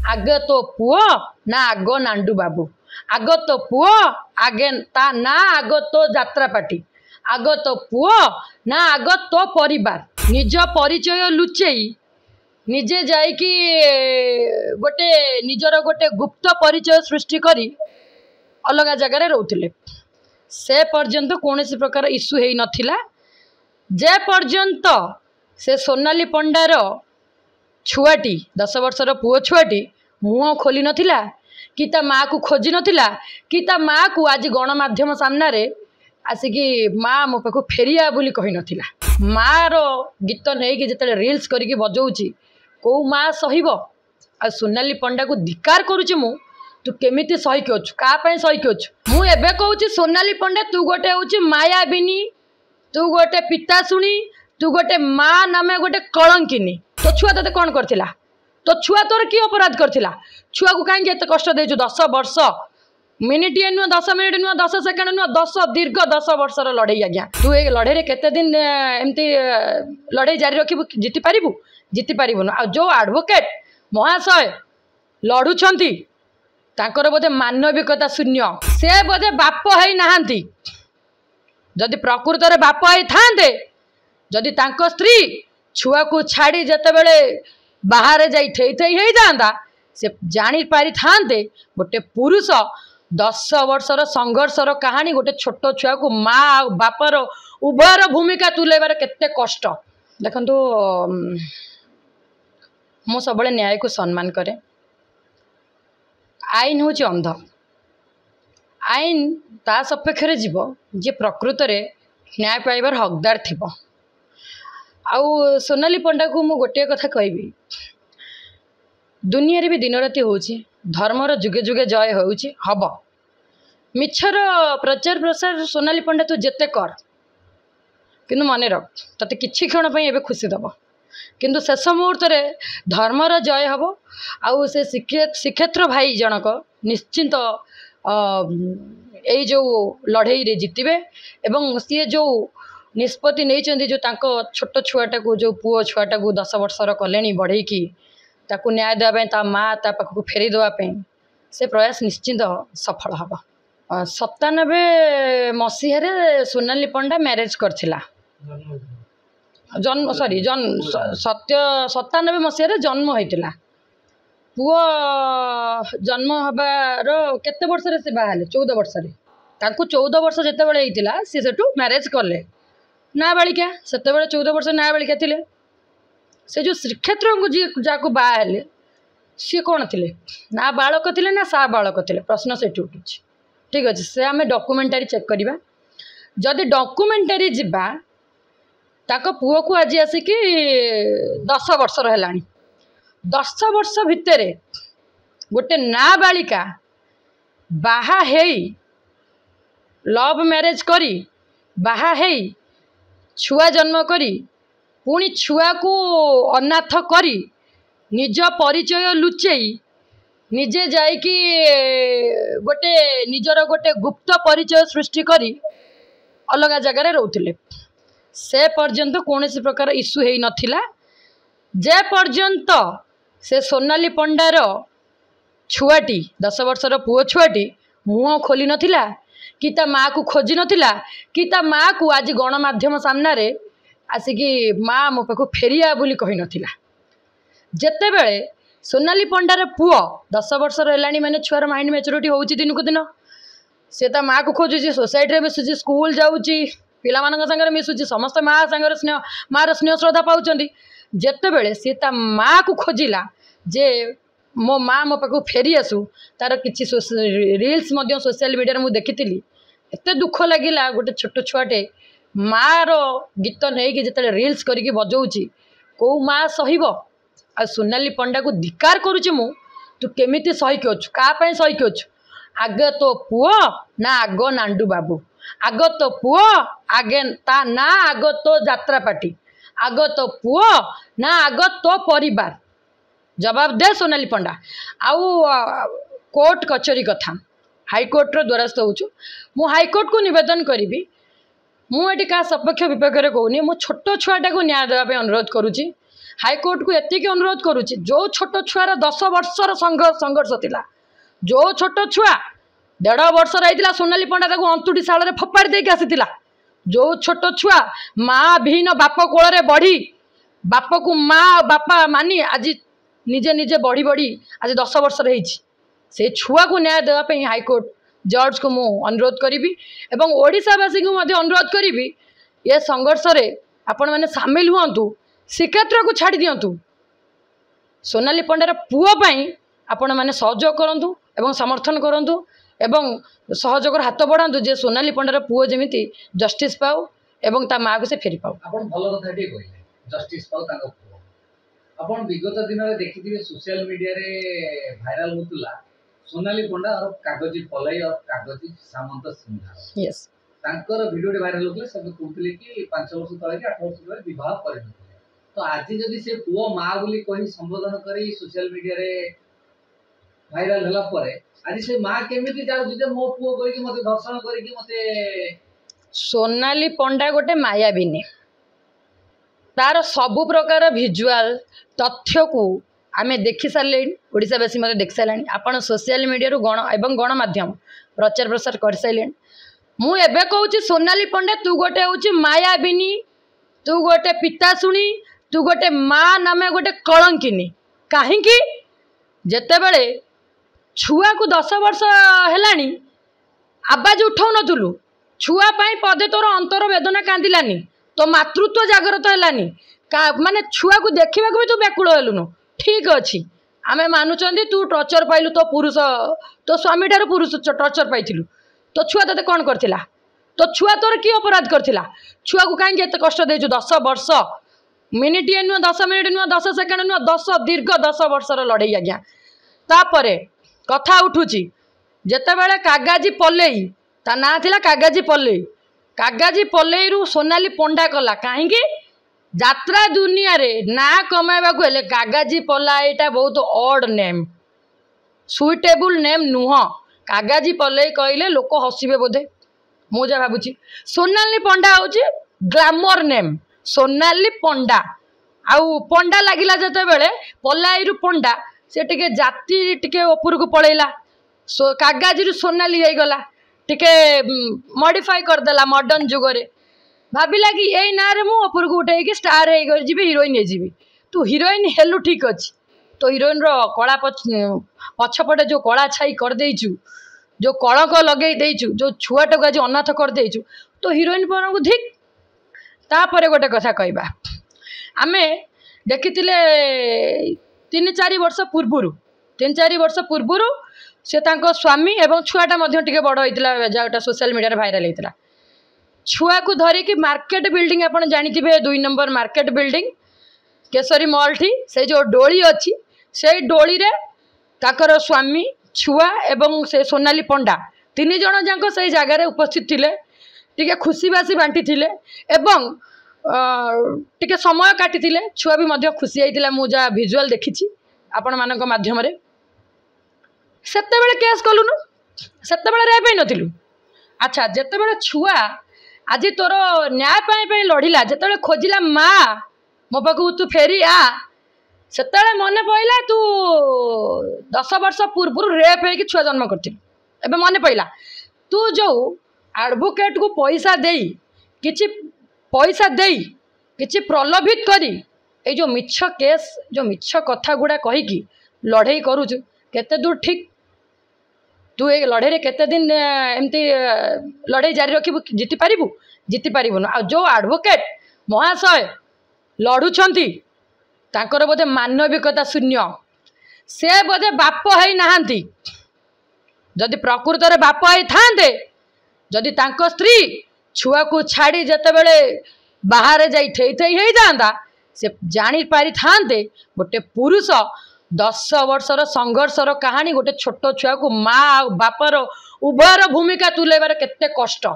आग तो पुओ ना आग नांडू बाबू आग तो पुओ आगे ता ना आग तो जात्रा पार्टी आग तो पुओ ना आग तो परिवार निज परिचय लुचेई निजे जाइकी गोटे निजर गोटे गुप्त परिचय सृष्टि करी अलग जगार रोते से पर्यंत कौन प्रकार इश्यू हो नाला जे पर्यंत से सोनाली पंडार छुआटी 10 वर्षर पुओ छुआटी मुह खोली नथिला कि ता माँ को खोजी नथिला कि ता माँ को आज गणमाध्यम सामने आसिकी माँ मो पाख फेरिया बोली कही नथिला माँ रो गीत नहीं कि जिते रील्स करके बजाऊँगी कौ माँ सहिब आ सोनाली पंडा को धिकार करुच्ची मु तू केमिति सहीकी अच्छु क्या सहीकी अच्छु मु एबे कहूँ सोनाली पंडा तू गोटे हूँ मायाबिनी तू गोटे पिता शुणी तू गोटे माँ नामे गोटे कलंकिनी तो छुआ ते कौन करथिला तो छुआ तोर कि अपराध करथिला छुआ को कहीं एत कष्ट देचु 10 वर्ष मिनिटे नुह 10 मिनिट नुह 10 सेकेंड नुह 10 दीर्घ 10 वर्षर लड़े आज्ञा तू ये लड़े केते दिन एमती लड़े जारी रखिबु जीति पारिबुन आ जो एडवोकेट महाशय लड़ुछंती तांकर बोधे मानविकता शून्य से बोधे बाप है नहांती जदि प्रकृत रे बाप है थांते जदि तांको स्त्री छुआ को छाड़ी जते बेले बाहर जाई थई थई हेई जांदा से जानी पारि थांते गोटे पुरुष 10 वर्षर संघर्षर कहानी गोटे छोट छुआ को माँ बापर उभयर भूमिका तुलेबार केते कष्ट देखंतु मु सब न्याय को सम्मान करे आईन हूँ अंध आईन ता सपेक्ष जीव जे प्रकृत रे न्याय पाइबार हकदार थिबो आउ सोनाली पंडा को मु गोटे कथा कहबी दुनिया रे भी दिन राति होउची धर्मर जुगे जुगे जय होउची हब मिछर प्रचार प्रसार सोनाली पंडा तू जेते कर किंतु मन रख तते किछि क्षण पई एबे खुशी दब किंतु शेष मुहूर्त रे धर्मर जय हब आउ से श्रीक्षेत्र भाई जनक निश्चिंत जो लड़ई रे जितबे एवं सी जो निष्पत्ति नहीं जो तांको छोट छुआटा को जो पुओ छुआटा को 10 वर्षर कले बढ़ई की ताकू न्याय देवाई ता माँ ता पाखक फेरी देवाई से प्रयास निश्चिंत सफल हम 97 मसीह सोनाली पंडा मैरेज करथिला जन्म सॉरी सत्य 97 मसीह जन्म होइतिला पुओ जन्म हबार केते वर्ष रे से बाहले 14 वर्ष रे तांको 14 वर्ष जेते बेले हेतिला से सेटू मैरेज करले नाबालिका सेते बेले 14 वर्ष नाबालिका थिले से जो श्रीक्षेत्र को जी जाको बाहले सी कौन थिले ना बालक थिले ना सा बालक थिले प्रश्न से उठुछि ठीक अछि से आमे डॉक्यूमेंटरी चेक करिबा जदि डॉक्यूमेंटरी जिबा ताको पुओ को आज आसिकी 10 वर्ष रहलानी 10 वर्ष भितरे गोटे नाबालिका बाहा हेई लव मैरेज करी बाहा हेई छुआ जन्म करी पुणी छुआ को अनाथ करी निज परिचय लुचेई निजे जाइकी गोटे निजर गोटे गुप्त परिचय सृष्टि करी अलग जगार रोते से पर्यंत कौन प्रकार इश्यू हो नाला जे पर्यंत से सोनाली पंडार छुआटी 10 वर्षर पुओ छुआटी मुह खोली नथिला कि ता माँ को खोजी नथिला कि ता माँ को आज गणमाध्यम सामने आसिकी माँ मो पाख फेरिया बोली कही नथिला जेते बेले सोनाली पंडार पुओ 10 वर्ष है माने छुआर माइंड मैच्योरिटी होउची दिन को दिन से ता माँ को खोजुची सोसाइटी रे मिसुची स्कूल जाउची पिला मानक संगे मिसुची समस्त माँ संगे स्नेह माँ स्नेह श्रद्धा पाउचंदी जेते बेले से ता माँ को खोजिला जे मो माँ मो पाख फेरी आसू तार किसी रील्स मध्य सोशल मीडिया मु देखी एत दुख लगिला गोटे छोट छुआटे माँ रो गीत नहीं कि जिते रील्स करके बजाऊँगी कौ माँ सहिब आ सोनाली पंडा को धिकार करुच्ची मु तू केमिति सहीकी अच्छु क्या सहीकी अच्छु आग तो पुओ ना आग नांडू बाबू आग तो पुओ आगे ता ना आग तो जात्रा पार्टी आग तो पुओ ना आग तो परिवार जवाब दे सोनाली पंडा आउ कोर्ट कचेरी कथा हाईकोर्ट द्वारस्थ होचु मु हाईकोर्ट को निवेदन करी मुझे क्या सपक्ष विपक्ष कहूनी मो छोट छुआटा को न्याय देवाई अनुरोध करुच्ची हाईकोर्ट को एतिक अनुरोध करुच्ची जो छोट छुआर 10 वर्षर संघर्ष थिला जो छोट छुआ 1.5 वर्ष रही सोनाली पंडा ताको अंतुटी शाल फोपाड़ी देके आसीथिला जो छोट छुआ माँ विहीन बाप कोल बढ़ी बाप को माँ बापा मानी आज निजे निजे बढ़ी बढ़ी आज 10 वर्ष रही से छुआ को न्याय देवाई हाईकोर्ट जज को मु अनुरोध करी एवं ओडिशावासी को अनुरोध करी ये संघर्ष रे आपण मैंने सामिल हुंतु श्रीक्षेत्र को छाड़ी दिंतु सोनाली पंडार पुओ पाई आपण मैंने सहयोग करंतु एवं समर्थन करंतु एवं सहयोग हाथ बढ़ातु जे सोनाली पंडार पुओ जमीती जस्टिस पाऊ एवं ता माँ को से फेरी पाऊ। आपण भल कथा टी कहले जस्टिस पाऊ ताको पुओ आपण विगत दिन रे देखिथिबे सोशल मीडिया रे भाइराल होतुला सोनाली पंडा और कागजी पलाई और कागजी सामंत सिंह यस तांकर वीडियो भाइराल होतले सब कहतले कि 5 वर्ष तले कि 8 वर्ष तले विवाह करे तो आज जदि से पुओ माँ बोली कही संबोधन करी सोशल मीडिया रे भाइराल हला परे आज से माँ केमिति जाउछि जे मो पुओ कहि कि मते दर्शन करि कि मते सोनाली पंडा गोटे मायाबिनी तार सबु प्रकार भिजुआल तथ्य को आमे देखि सारे ओडिशावासी मते देख सारे आपण सोशल मीडिया रु गण एवं गणमाध्यम प्रचार प्रसार कर सारे मु एबे कहूँ सोनाली पंडा तू गोटे हूँ मायाबिनी तू गोटे पिता शुणी तू गोटे माँ नामे गोटे कलंकिनी कहीं जेते बड़े छुआ को 10 वर्ष है आवाज उठाऊ नथुलु छुआ पाई पदे तोर अंतर वेदना कांदिलानी तो मातृत्व जागृत है माने छुआ को देखा भी तू व्याकुल हेलुनु ठीक अच्छी आमे मानुचंदी तू टर्चर पाइलु तो पुरुष तो स्वामी ठार पुरुष टर्चर पाइलु तो छुआ ते कौन करथिला तो छुआ तोर कि अपराध करथिला छुआ को कहीं एत कष्ट देचु 10 वर्ष मिनिटे नुह 10 मिनिट नुह 10 सेकेंड नुह 10 दीर्घ 10 वर्षर लड़ई आज्ञा तापरे कथा उठुची जेते बेले कागजी पल्लेई ता ना थिला कागजी पल्लेई रु सोनाली पंडा कला कहीं यात्रा दुनिया रे ना कमाइबा को हेले कागजी पल्लाईटा बहुत ऑड नेम सुइटेबल नेम नुह कागजी पल्लई कहले लोक हसिबे बोधे मु जा भाबुची सोनाली पंडा होची ग्लैमर नेम सोनाली पंडा आउ पंडा लागिला जते बेले पल्लाई रु पंडा से टिके जाति टिके ऊपर को पळेला कागजी रु सोनाली हे गला टिके मॉडिफाई कर देला मॉडर्न जुग रे भाबिला कि एई ना रे मु ऊपर को उठे कि स्टार हे कर जीबी हीरोइन हे जीबी तू हीरोइन हेलु ठीक अछि तो हीरोइन रो कला पछपटे जो कला छाई कर देइचु जो कलंक लगे देइचु जो छुआटा को आज अनाथ कर देइचु तो हीरोइन पर को ठीक तापरे गोटे कथा कहबा आमे देखिथिले 3-4 वर्ष पूर्वरु 3-4 वर्ष पूर्वरु से तांको स्वामी एवं छुआटा मध्य टिके बड़ होइतिला जाटा सोशल मीडिया रे भाइराल होइतिला छुआ को धरि कि मार्केट बिल्डिंग आपण जानिथिबे 2 number market building Kesari mall ठी से जो डोली अच्छी से डोली रे ताकर स्वामी छुआ एवं से सोनाली पंडा 3 जन जाक से जगार उपस्थित थिले टिके खुशी बासी बांटी थिले एवं टिके समय काटी थिले छुआ भी मध्य खुशी आइतिला मु जा विजुअल देखिछि आपण मानक माध्यम रे सेते बेले केस कलुनु सेते बेले रे पई नथिलु अच्छा जेते बेले छुआ आज तोर न्याय पाई लड़िला जेते बेले खोजिला माँ मो पाखु तू फेरी आ सेते मन पड़ा तू 10 वर्ष पूर्व रेप हो छुआ जन्म कर मन पड़ा तू जो एडवोकेट को पैसा दे किछि पैसा दे किछि प्रलोभित करी ए जो मिछ केस जो मिछ कथा गुड़ा कहीकि लड़े करुचु केते दूर ठीक तू ए लड़े केते दिन एमती लड़े जारी रखिबु जीति पारिबु आ जो एडवोकेट महाशय लड़ुछंती तांकर बोधे मानविकता शून्य से बोधे बाप है नहांती जदि प्रकृत रे बाप है थांते जदि तांको स्त्री छुआ को छाड़ी जते बेले बाहर जाई थई थई हे जांदा से जानी पारि थांते गोटे पुरुष 10 वर्षर संघर्षर कहानी गोटे छोट छुआ को माँ बापर उभयर भूमिका तुलेबार केते कष्ट।